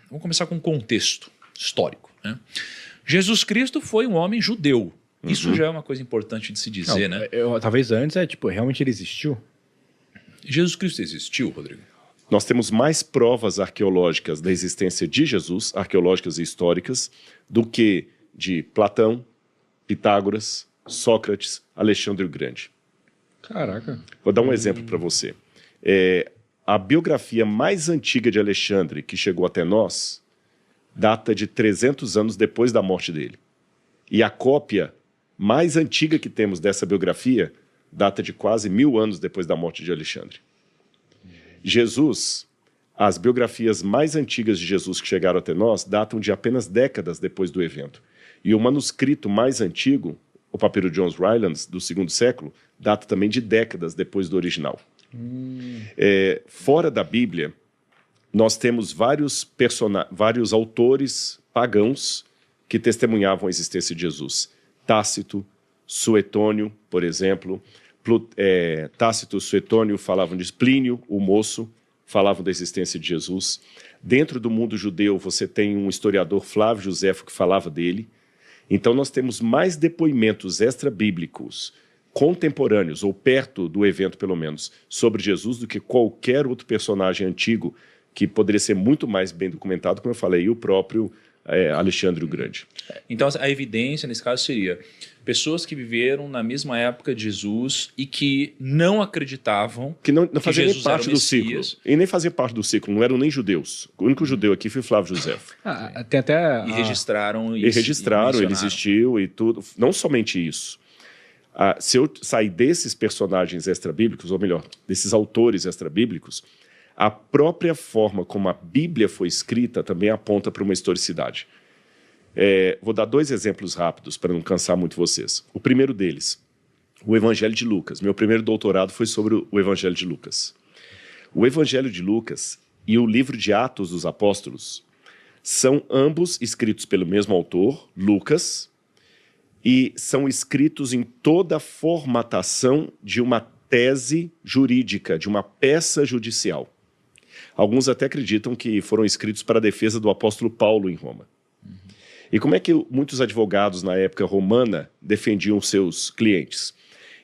Vamos começar com um contexto histórico, né? Jesus Cristo foi um homem judeu. Isso já é uma coisa importante de se dizer, né? Talvez antes, realmente ele existiu? Jesus Cristo existiu, Rodrigo? Nós temos mais provas arqueológicas da existência de Jesus, arqueológicas e históricas, do que de Platão, Pitágoras, Sócrates, Alexandre o Grande. Caraca. Vou dar um exemplo para você. A biografia mais antiga de Alexandre, que chegou até nós, data de 300 anos depois da morte dele. E a cópia mais antiga que temos dessa biografia data de quase 1000 anos depois da morte de Alexandre. Jesus, as biografias mais antigas de Jesus que chegaram até nós datam de apenas décadas depois do evento. E o manuscrito mais antigo, o papiro John Rylands, do 2º século, data também de décadas depois do original. Fora da Bíblia, nós temos vários autores pagãos que testemunhavam a existência de Jesus. Tácito, Suetônio, por exemplo. Tácito e Suetônio falavam de Plínio, o moço, falavam da existência de Jesus. Dentro do mundo judeu, você tem um historiador, Flávio Joséfo, que falava dele. Então, nós temos mais depoimentos extra-bíblicos contemporâneos, ou perto do evento, pelo menos, sobre Jesus, do que qualquer outro personagem antigo que poderia ser muito mais bem documentado, como eu falei, e o próprio Alexandre o Grande. Então, a evidência, nesse caso, seria pessoas que viveram na mesma época de Jesus e que não acreditavam que não faziam nem Jesus parte do ciclo. E nem faziam parte do ciclo, não eram nem judeus. O único judeu aqui foi Flávio Joséfo. Tem até... E registraram isso. E registraram, ele existiu e tudo. Não somente isso. Se eu sair desses personagens extra-bíblicos, ou melhor, desses autores extra-bíblicos, a própria forma como a Bíblia foi escrita também aponta para uma historicidade. Vou dar 2 exemplos rápidos para não cansar muito vocês. O primeiro deles, o Evangelho de Lucas. Meu primeiro doutorado foi sobre o Evangelho de Lucas. O Evangelho de Lucas e o livro de Atos dos Apóstolos são ambos escritos pelo mesmo autor, Lucas, e são escritos em toda a formatação de uma tese jurídica, de uma peça judicial. Alguns até acreditam que foram escritos para a defesa do apóstolo Paulo em Roma. E como é que muitos advogados na época romana defendiam seus clientes?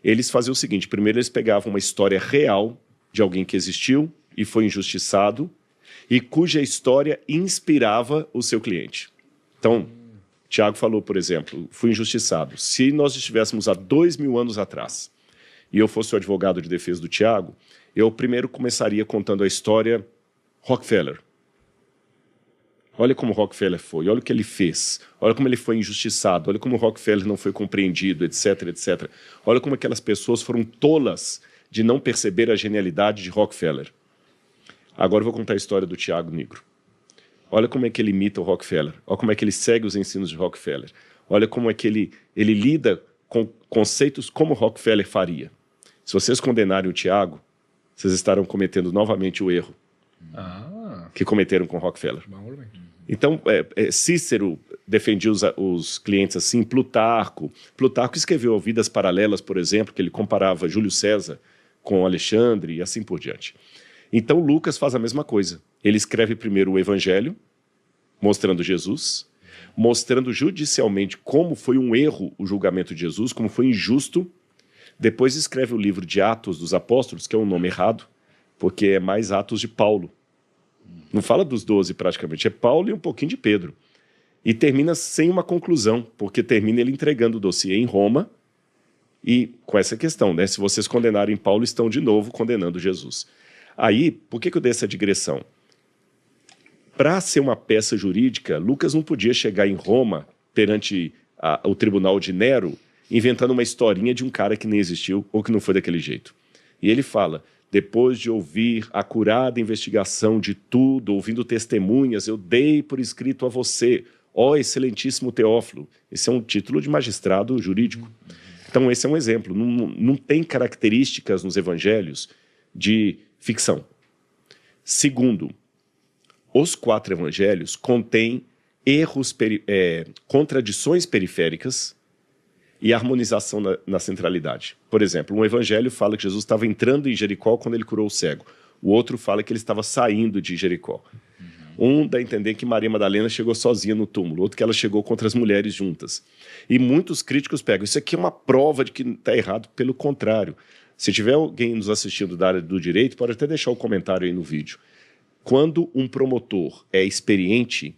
Eles faziam o seguinte: primeiro eles pegavam uma história real de alguém que existiu e foi injustiçado e cuja história inspirava o seu cliente. Então, Tiago falou, por exemplo, fui injustiçado. Se nós estivéssemos há 2000 anos atrás e eu fosse o advogado de defesa do Tiago, eu primeiro começaria contando a história Rockefeller. Olha como Rockefeller foi, olha o que ele fez, olha como ele foi injustiçado, olha como Rockefeller não foi compreendido, etc, etc. Olha como aquelas pessoas foram tolas de não perceber a genialidade de Rockefeller. Agora eu vou contar a história do Tiago Negro. Olha como é que ele imita o Rockefeller, olha como é que ele segue os ensinos de Rockefeller, olha como é que ele lida com conceitos como Rockefeller faria. Se vocês condenarem o Tiago, vocês estarão cometendo novamente o erro que cometeram com Rockefeller. Então, Cícero defendia os clientes assim, Plutarco escreveu Vidas Paralelas, por exemplo, que ele comparava Júlio César com Alexandre e assim por diante. Então, Lucas faz a mesma coisa. Ele escreve primeiro o Evangelho, mostrando Jesus, mostrando judicialmente como foi um erro o julgamento de Jesus, como foi injusto. Depois escreve o livro de Atos dos Apóstolos, que é um nome errado, porque é mais Atos de Paulo. Não fala dos 12 praticamente, é Paulo e um pouquinho de Pedro. E termina sem uma conclusão, porque termina ele entregando o dossiê em Roma e com essa questão, né? Se vocês condenarem Paulo, estão de novo condenando Jesus. Aí, por que eu dei essa digressão? Para ser uma peça jurídica, Lucas não podia chegar em Roma, perante o tribunal de Nero, inventando uma historinha de um cara que nem existiu ou que não foi daquele jeito. E ele fala: depois de ouvir a acurada investigação de tudo, ouvindo testemunhas, eu dei por escrito a você, ó excelentíssimo Teófilo. Esse é um título de magistrado jurídico. Então esse é um exemplo. Não tem características nos evangelhos de ficção. Segundo, os 4 evangelhos contêm contradições periféricas e harmonização na centralidade. Por exemplo, um evangelho fala que Jesus estava entrando em Jericó quando ele curou o cego. O outro fala que ele estava saindo de Jericó. Um dá a entender que Maria Madalena chegou sozinha no túmulo, outro que ela chegou contra as mulheres juntas. E muitos críticos pegam, isso aqui é uma prova de que está errado, pelo contrário. Se tiver alguém nos assistindo da área do direito, pode até deixar o comentário aí no vídeo. Quando um promotor é experiente,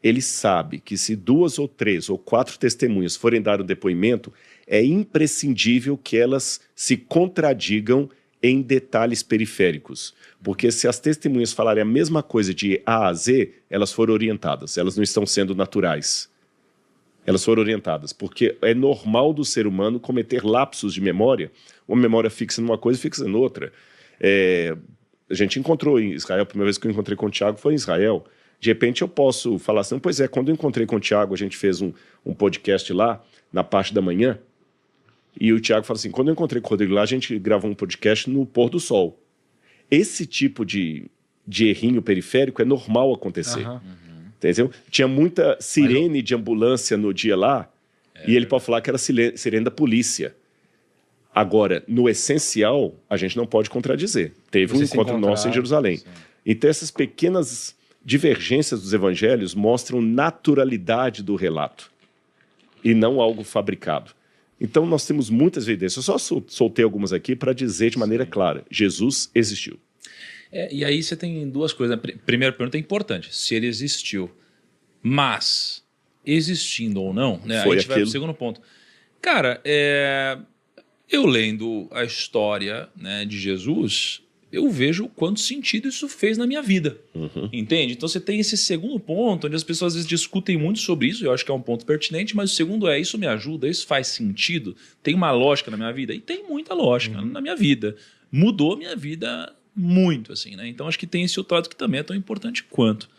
ele sabe que se 2 ou 3 ou 4 testemunhas forem dar um depoimento, é imprescindível que elas se contradigam em detalhes periféricos. Porque se as testemunhas falarem a mesma coisa de A a Z, elas foram orientadas, elas não estão sendo naturais. Elas foram orientadas, porque é normal do ser humano cometer lapsos de memória, uma memória fixa numa coisa e fixa em outra. A gente encontrou em Israel, a primeira vez que eu encontrei com o Tiago foi em Israel. De repente eu posso falar assim, pois é, quando eu encontrei com o Tiago, a gente fez um podcast lá, na parte da manhã, e o Tiago fala assim, quando eu encontrei com o Rodrigo lá, a gente gravou um podcast no pôr do sol. Esse tipo de errinho periférico é normal acontecer. Entendeu? Tinha muita sirene de ambulância no dia lá, e ele pode falar que era sirene da polícia. Agora, no essencial, a gente não pode contradizer. Teve um encontro nosso em Jerusalém. Sim. Então, essas pequenas divergências dos evangelhos mostram naturalidade do relato, e não algo fabricado. Então, nós temos muitas evidências. Eu só soltei algumas aqui para dizer de maneira clara, Jesus existiu. E aí você tem duas coisas. A primeira pergunta é importante, se ele existiu. Mas, existindo ou não, né, a gente vai para o segundo ponto. Cara, eu lendo a história, né, de Jesus, eu vejo quanto sentido isso fez na minha vida. Entende? Então você tem esse segundo ponto, onde as pessoas às vezes discutem muito sobre isso, eu acho que é um ponto pertinente, mas o segundo é, isso me ajuda, isso faz sentido, tem uma lógica na minha vida? E tem muita lógica na minha vida. Mudou minha vida muito, assim, né? Então acho que tem esse outro lado que também é tão importante quanto.